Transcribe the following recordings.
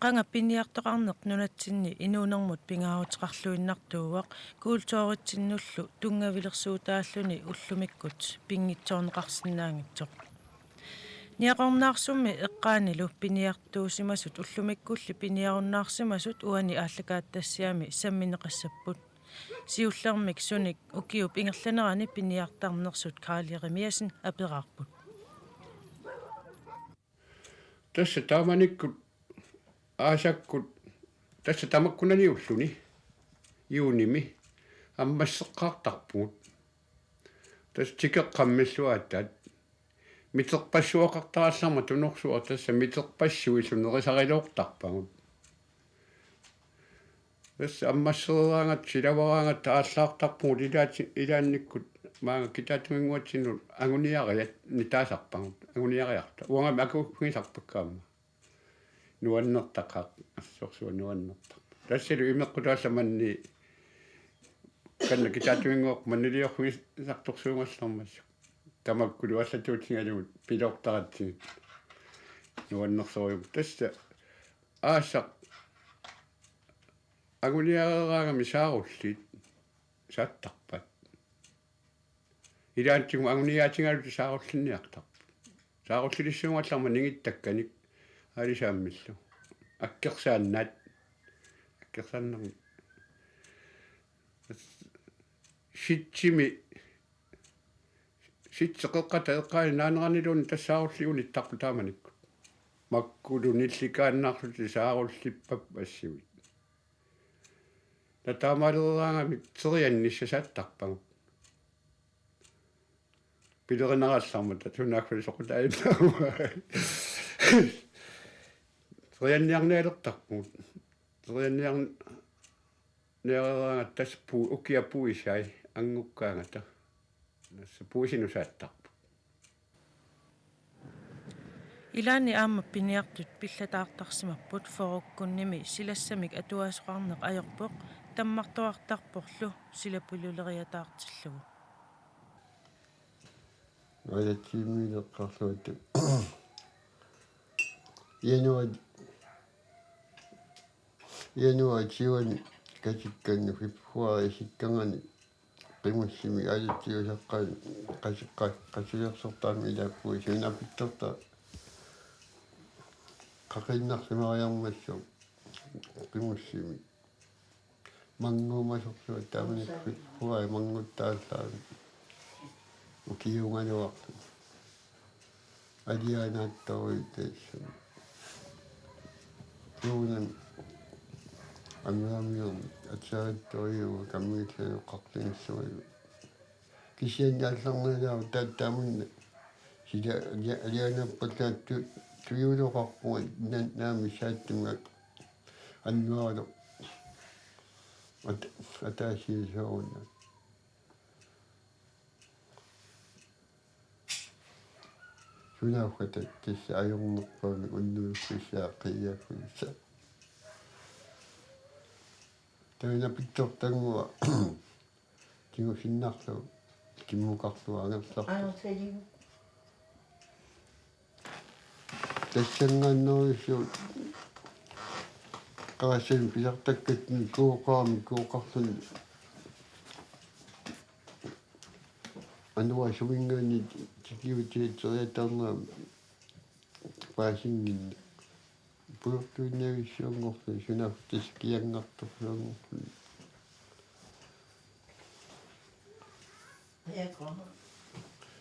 qanga piniartoqarneq nunatsinni inuunermut pingaarutiqarluinnartuuaq kuultuoritsinullu tungavilersuutaalluni ullumikkut pingitsoorneqarsinnaangitsoq niaqornaarsummi eqqaanilu piniartuusimasut ullumikkulli piniarunnaarsimasut uani ааллакааттассиами самминеқассаппут сиуллермик суник укиуп ингерланерани пиниартарнерсут каалиеримиасин апераарпут tässä taamanikku aasakku tässä tamakkunani ulluni juunimi аммассеққартарпугут тас тикеққаммиллуааттаат митерпассуақартаралларма тунорсуа тасса митерпассуисунерисарилуортарпагут тасса аммассераангат силавараангат тааллаартарпугут илаанниккут маага китаатуингуатсинут агуниариат нитаасарпагут агуниариарта уангами акугисарпаккаама нуаннертақаа ассорсуа нуаннерта тассалу имеққутаалламанни канна китаатуингуоқ маннилиорфуги сарторсуунгаллармассу тамаккулу аллатуутингалугут пилортаратсигит нуаннерсориу тасса аасақ агуниараагами сааруллит сааттарпат илаантигу агуниаатингалути сааруллинниартарпу сааруллилиссуунгалларма нингиттакканик алисааммиллу аккерсааннаат аккерсааннерми шитчими шитсеқеққата эққаани наанеранилуни тассааруллигуни тарпу тааманикку маккулу нилликааннаарлути сааруллиппап ассивит татаамалераангами терианнисса сааттарпагу пилеринералларма татунаакфали соқутаайнаа терианниарнаалертарпугут терианниар нераанга таспу укиапуисай ангуккаангата насса пуисинусааттарпу илаани аама пиниартут пиллатаартарсимаппут форуккунними силассамик атуаасоқарнеқ аёрпоқ таммартуартарпорлу силапулулериатаартиллугу аятимилеққарлуат януа чивани катикканну фиппуари сиккангани qimуссими аятиусаққаани qasilersortaami илааппуи сунапитторта qaqinнарсимариармассу qimуссими мангуумасорсуа тааманик фиппуари мангуттааллаами укиунгалуарту алианааттаруитассами юунан амиамиум атсаатториуга каммииллаеққарлингссуалу кисианнаалларнелаа тааттаамунна сила алианаппаллаатту туйулоқарпуга наами сааттумак аннуаралу атаасиисоорна сунаахата тисса аюрнерпаами уннуuffissaaqqiyaafфуисса таина питтортангуа кигусиннарлу киммукарлуа агерларту тассангааннерису qaassin pisartakkatni kuuqaami kuuqarluni ануа сувингаани тикиутиитсериатаарнаа паасингинна пуертуиннависсуунгорлу сунаф тискиангарторлуангорлу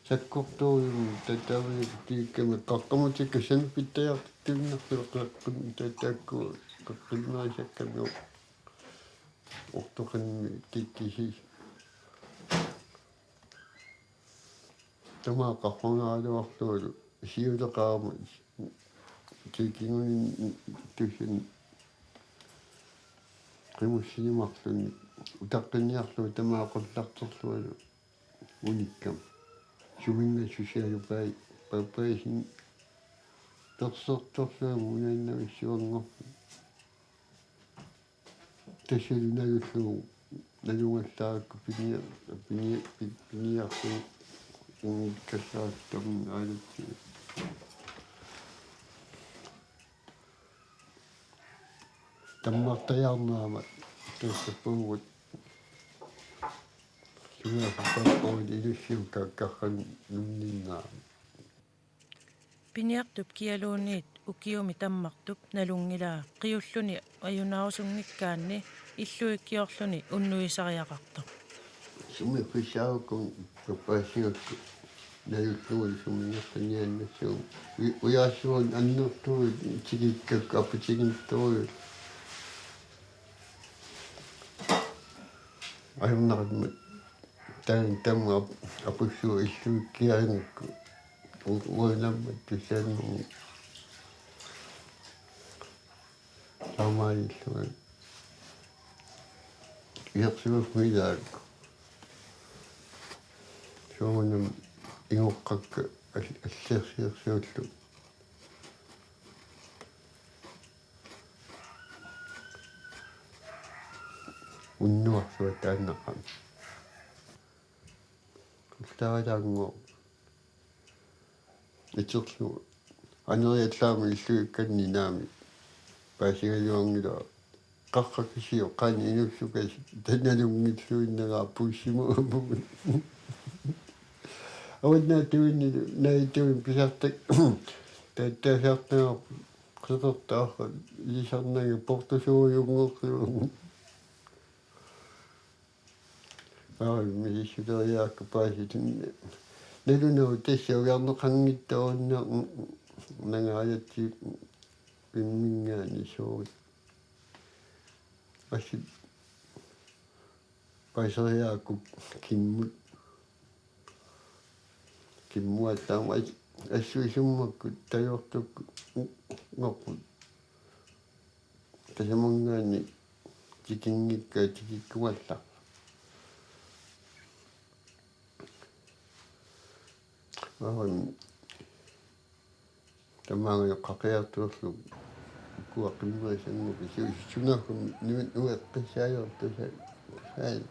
саккортуум татави тикками қаққамутикка санпиттаяртуиннарлуқеққун татаакку қаққиннаасаккану ортоқанми киккиси тамаа қарфунгаалуарлуалу сиулеқарма тикингунин тусин qimуссинимарлуни утаққинниарлу тамаа қоллартерлуалу униккам суминга сусиалупай папаисин персерторсуаму унааннависсуангорфу тасалунагаллугу налунгаллааракку пиниарсу кассааттам аалатси таммартаярнаама тассаппугут сунааффаппоит илуссиука карран нунниннаа Piniartup kialuuniit ukiumi tammartup nalungilaa qiulluni ajunarusungikkaanni illuikkiorluni unnuisariaqartoq. суми фисаукун папаасиуску налуттугул сумингерланианнассуу уяассуун аннертуи тигиккак апутигинтуи аюннармат тамма апуссуу иллуиккиарингакку уунаммат тусааннуу самаиллуа иерсуус милаакку суунам ингоққакка аллерсиерсууллу уннуарсуа тааннақам кустаалаангоо итсерлу анериаллаами иллуикканни наами паасигалуангила қарқакисио qaani инуссукас таналунгитсуиннераа пуссимуупугу авадна туинни наитуин писартак тааттаасаартаа қисертаарха лисарнаги портусууюнгорсуу мисисутериаакка пааситин налунау тассауярнеқангиттаунна нагааяти иммингаани соо аси паисариаакку киммуаттаама ассуисуммакку таёртукку ngorput таsamангаани тикингикка тикиккуалла ваан тамаага қақиартуерлу куаққиммаасангу сунахум нуэққисаайортуса саи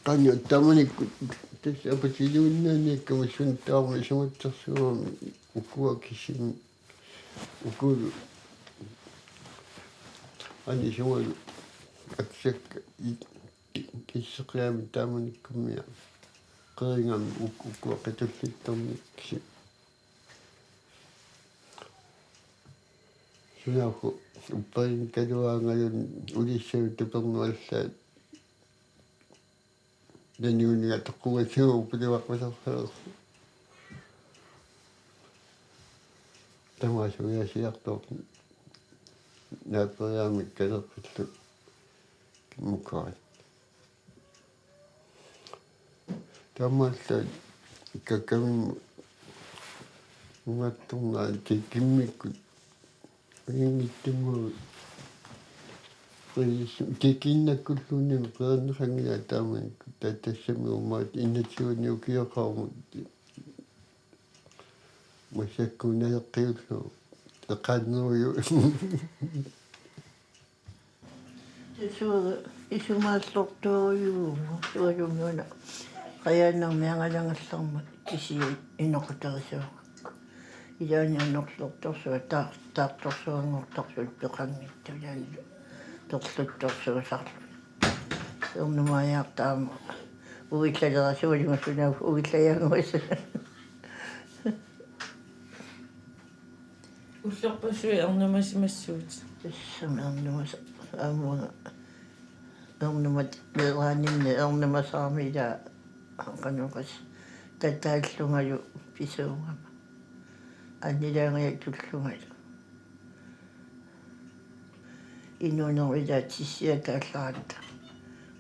каньо таманикку tässä apatилууннааниккама сунтаарми суматсерсуами укуа кисим укул ани сумал аксак киссеқиами тааманиккумиа qeringam ukua qitullittormi kisi sunaaku uppain kaluaangalun ulissaut tupernuallaat naniuniga toqqugasuu piliwaqmasarsalersu tamaasuyaasiartoq naaperiaamik kalerpillu kimmukaat тамаалла каккавим угаттурнаа киккиммикку ингиттимму кикиннаккуллуунни qeernерангила тааманикку тааттассами умаат иннатсуунни укиоқармут масаккунаеққиуллу эққааннерую исумааллортуориугу суалумнуна qajannarmiangalangallermut kisi inoqutarissuaq ilaaniannerlortorsuа таарторсуангортарсут пеқангитту яанилу торлутторсуусарлу ернумаяартаама уиллалерасуалимассунаа уиллаяангуисса уллерпассуи арнумасимассуут иссамернумас аамуга ернумат мераанинне ернумасаармила qanуqas татааллунгаю писуунгама аннилаангая туллунгалу инунерила тиссиатаалларатта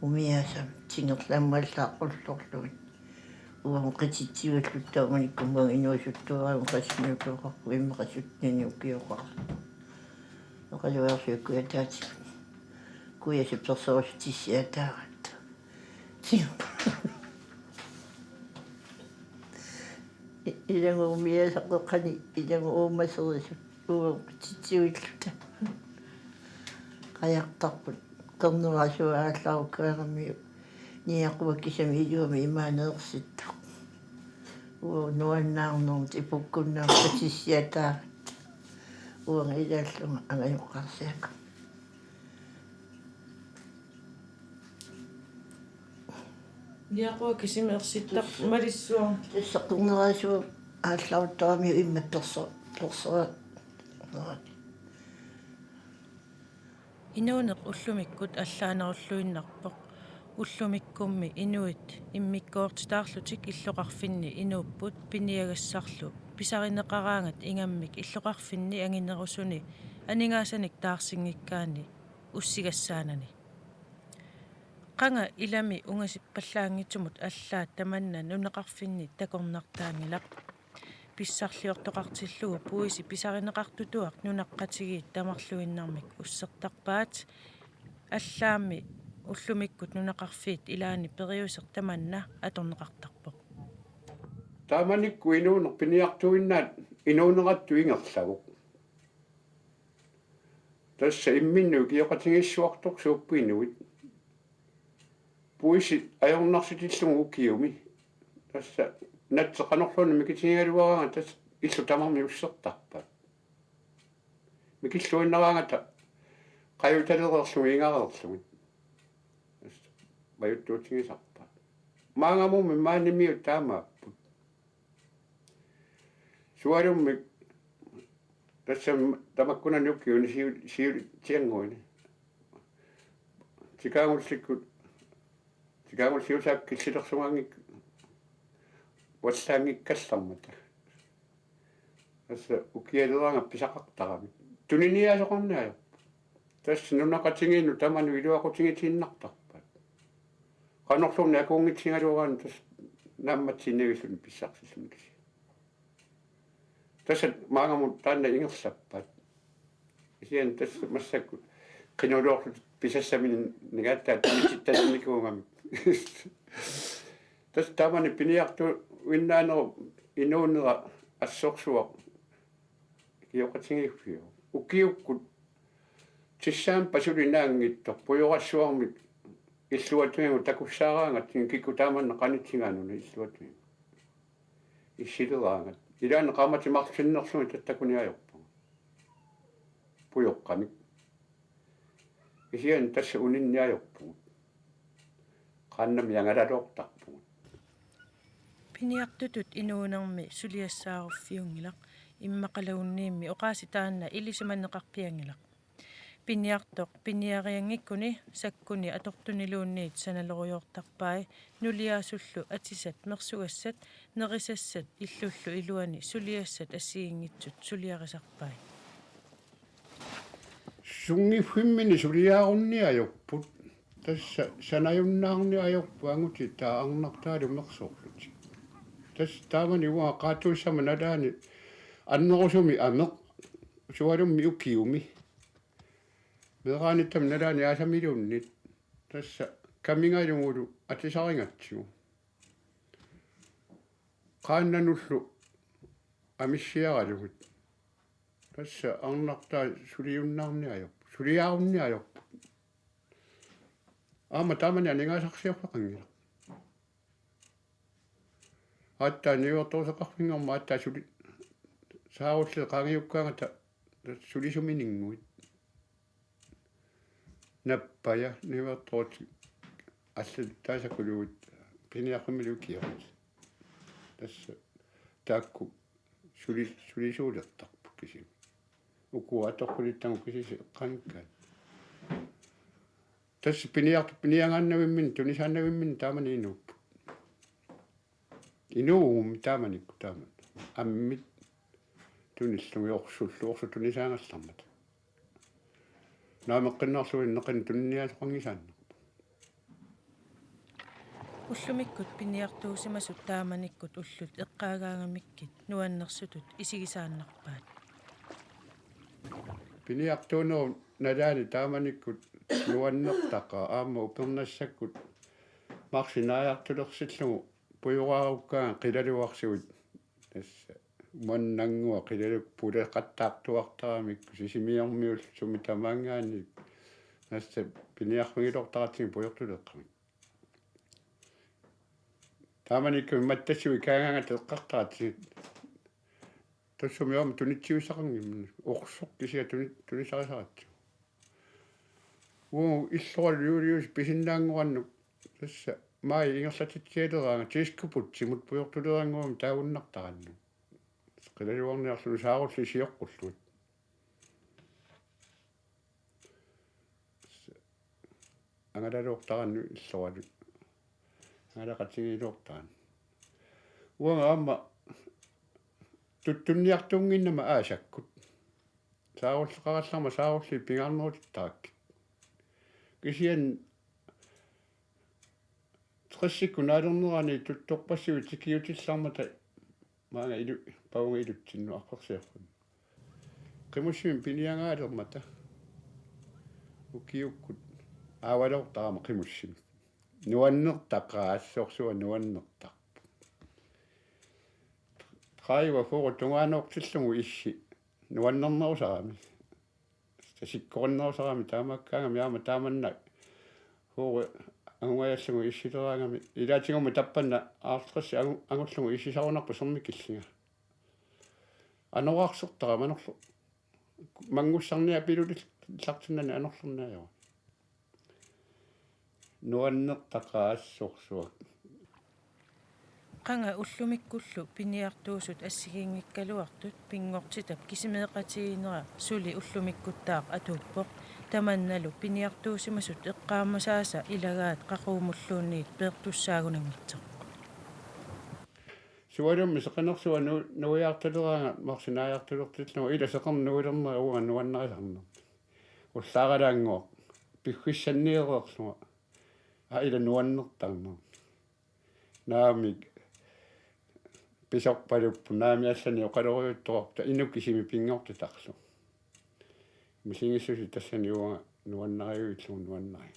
умиасам тингерламмаллааққуллорлугит уам qititsigulluttāmanikkummaa inuasutturaam qasmiuqeqarpu immeqasutnini ukiuqar oqaluarsiukkuataati kuiasipsersorus tissiataaratta илангуумиасаққеққани илангууммасерисут уам qititsiguilluta qajartarput qerneraasuааллааруккаермиу ниақуаккисами илуами имаанеерситтақ нуаннаарнуум типуккуннаарпа тиссиатаарат uangilallunga angayuqqarsiaka Niaqua kisimersittaq malissuar тассаққунгераасуа аалларуттарами имма персора Inuuneq ullumikкут аллаанеруллуиннарпоq уллумиккумми инуит иммиккоортитаарлутик иллоqarfinni inuupput piniagassarlu pisarineqaraangat ingammik illoqarfinni anginerusuni aningaasanik taarsinngikkaani ussigassaanani qanga ilami ungasippallaangitumut allaat tamanna nuneqarfinni takornartaangilaq pissarliortoqartillugu puisi pisarineqartutuaq nunaqqatigiit tamarluinnarmik ussertarpaat аллаами уллумиккут нунақарфиит илаани периусеқ таманна аторнеқартарпоқ тааманикку инуунер пиниартуиннаат инуунератту ингерлаву тасса имминну киоқатингиссуартоқ сууппуинуит пуиси аёрнарситиллугу укиуми тасса натсеқанерлуна микитингалуараanga тас иллу тамарми уссертарпа микиллуиннераангата қаюталерерлуги ингарерлуги баюттуутингисарпа маангамумми мааннимиут таамааппут суалумми тассам тамаккунануккиуни сиу тиангуини тикаагулликкут сиусаак киссилерсугаангик вассаангиккаллармата тасса укиалераанга писақартарами туниниасоқорниа тасс нунақатингиину таману илуақутингитииннартарпат qanorlurni akuungitsingaluaraan tas naammatsinnagissuni pissarсисмикси тасат маангамут таанна ингерсаппат исиан тас массакку qinuluorlut pisassamin nigaattaa tamitsittanikkuungami tas taamani piniartu uinnaaneru inuunera assorsuaq kioqatingiffiu ukiukkut tissaam pasulinaangittor pujorassuarmik иллуатугу такуссаараангат киккутааманна qanitsingaanuna иллуатугу иссилераангат илаана qaamati marsinnersuми tattakuниajorpu pujoqqamik исиан тасса унинниajorpu qaannam yangalalortarpu пиниартутут инуунерми сулиассааруффиунгилақ иммақалаунниимми оqaаситаанна илисаманнеқарпиангилақ пиниартоқ пиниариангиккуни саккуни атортунилуунниит саналориортарпаи нулиаасуллу атисат мерсугассат нерисассат иллуллу илуани сулиассат ассигингитсут сулиарисарпаи сунгиффиммини сулиаарунниajorput тасса санаюннаарниajorpu ангути таарнартаалу мерсоорлути тас таамани уа qaatuussama налаани аннерусуми амеқ суалумми укиуми мераанитам налаани аасамилууннит тасса камингаалугулу атисарингатсигу qaannaнуллу амиссиаралугут тасса арнартаа сулиуннаарниajorpu сулиаарунниajorpu аама таамани анингаасарсиорфақангила атта ниуортоосеқарфингерма атта сули саарулле qaangiukkaangata сулисуминингуит наппая ниуортоoti аллаттаасакулуут пиниаққимилукиорут тасса таакку сулисуулертарпу киси укуа аторқулиттангу кисиси эққанккаат тасса пиниангааннавиммин тунисааннавиммин таамани инууппу инуум тааманикку таамат аммит туниллуги орсуллу тунисаангаллармат наамеққиннарлуин неқин тунниасоқангисаанна уллумиккут пиниартуусимасут тааманиккут уллут эққаагаагамиккит нуаннерсутут исигисааннарпаат пиниартуунеру налаани тааманиккут нуаннертақа аама упернассаккут марсинааяартулерсиллугу пуйорааруккаа қилалуарсуит тасса маннангуа қилалук пулеқаттаартуартарамик сисимиормиул суми тамаангаани насса пиниарфигилортаратсиг пуйортулеққамик тааманикку маттассуи каагаангат эққартаратсиг тассумиама тунитсиусақангимна орсоқ кисиа тунисарисаратсу уу иллорал юлиус писиннаангуаннук тасса маи ингерлатитсиалераанга тискупут симут пуйортулерангуам таавуннартаранну qilaliuarniarlunu saarulli siоққуллут ангалалуортаранну иллоралу ангалақатигилуортаран уанга аама туттунниартунгиннама аасаккут сааруллеқаралларма саарулли пингаарнерутаак кисиан триссиккунаалернерани туттоқпассуи тикиутиллармата маага илу паунга илутсинну арпарсиарфун қимуссуим пиниангаалермата укиуккут аавалортаама қимуссим нуаннертаққаассоорсуа нуаннертақ хайва фоо тунгааноортиллугу исси нуаннернерусарами тасиккорнерусарами таамаккаангами аама тааманна фоо ангуяссугу иссилераангами илаатигума таппанна аартэрси ангуллугу иссисарунарпу сэрмиккиллига анораарсертара манерлу мангуссарниа пилулил лартиннани анерлернаажоо нуаннертаққаассоорсуа qanga ullumikkullu piniartuusut assigiingikkaluartut pinngortitap kisimеэqatiginera suli ullumikkuttaaq atuuppoq tamannalu piniartuusimasut eqqaamasaasa ilagaat qaquumulluunniit peertussaagunangitseq суалумми сеқанерсуа нуиарталераанга марсинааяртулертиллугу ила сеқарнуилернера уга нуаннерисарнер уллааралаангоо пиггиссанниереерлуга ила нуаннертарнер наамик писорпалуппу наамиассани оқалеруйуттоорта инуккисими пингортутарлу мисингиссуси тассани уга нуаннариуиллугу нуаннари